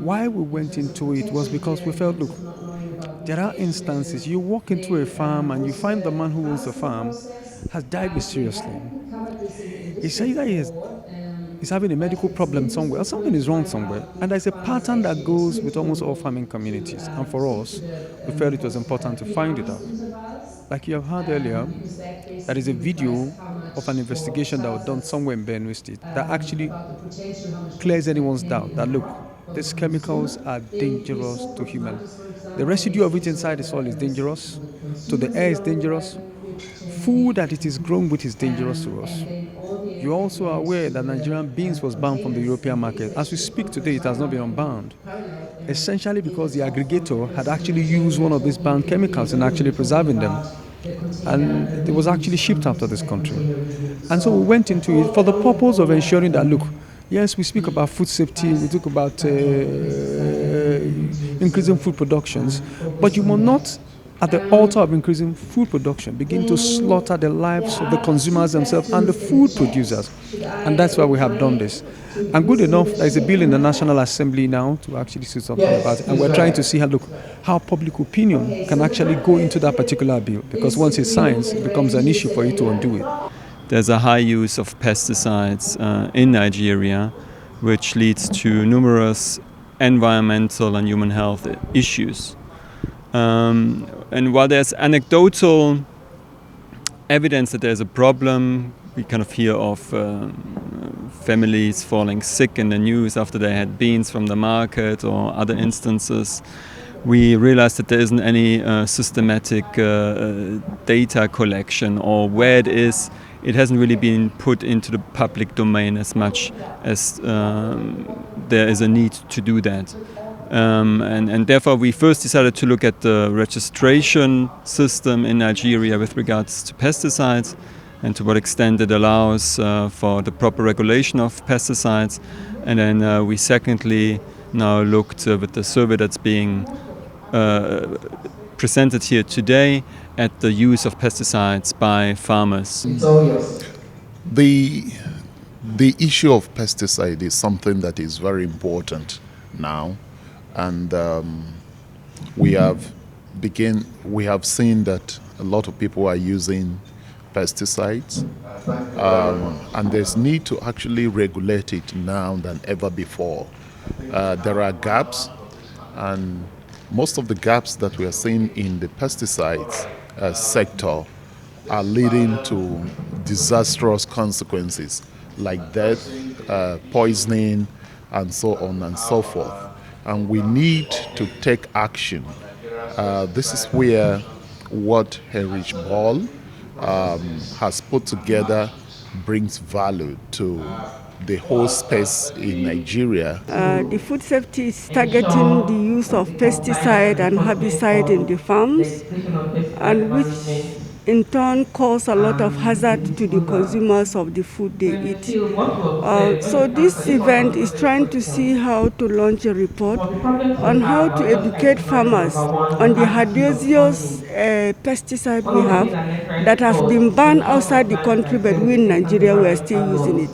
Why we went into it was because we felt, look, there are instances you walk into a farm and you find the man who owns the farm has died mysteriously. It's either he's having a medical problem somewhere or something is wrong somewhere. And there's a pattern that goes with almost all farming communities. And for us, we felt it was important to find it out. Like you have heard earlier, there is a video of an investigation that was done somewhere in Benue State that actually clears anyone's doubt that, look, these chemicals are dangerous to humans. The residue of it inside the soil is dangerous, to the air is dangerous, food that it is grown with is dangerous to us. You also are aware that Nigerian beans was banned from the European market. As we speak today, it has not been unbanned. Essentially because the aggregator had actually used one of these banned chemicals in actually preserving them. And it was actually shipped out of this country. And so we went into it for the purpose of ensuring that, look, yes, we speak about food safety, we talk about increasing food productions, but you must not, at the altar of increasing food production, begin to slaughter the lives of the consumers themselves and the food producers. And that's why we have done this. And good enough, there's a bill in the National Assembly now to actually see something about it. And we're trying to see how public opinion can actually go into that particular bill. Because once it's signed, it becomes an issue for you to undo it. There's a high use of pesticides in Nigeria, which leads to numerous environmental and human health issues. And while there's anecdotal evidence that there's a problem, we kind of hear of families falling sick in the news after they had beans from the market or other instances. We realized that there isn't any systematic data collection, or where it is, it hasn't really been put into the public domain as much as there is a need to do that. And therefore we first decided to look at the registration system in Nigeria with regards to pesticides and to what extent it allows for the proper regulation of pesticides. And then we secondly now looked with the survey that's being presented here today at the use of pesticides by farmers. The issue of pesticide is something that is very important now, and we have seen that a lot of people are using pesticides, and there's need to actually regulate it now than ever before. There are gaps, and most of the gaps that we are seeing in the pesticides sector are leading to disastrous consequences like death, poisoning, and so on and so forth. And we need to take action. This is where what Heinrich Ball has put together brings value to the whole space in Nigeria. The food safety is targeting the use of pesticide and herbicide in the farms, and which in turn cause a lot of hazard to the consumers of the food they eat. So this event is trying to see how to launch a report on how to educate farmers on the hazardous pesticide we have that has been banned outside the country, but we in Nigeria we are still using it.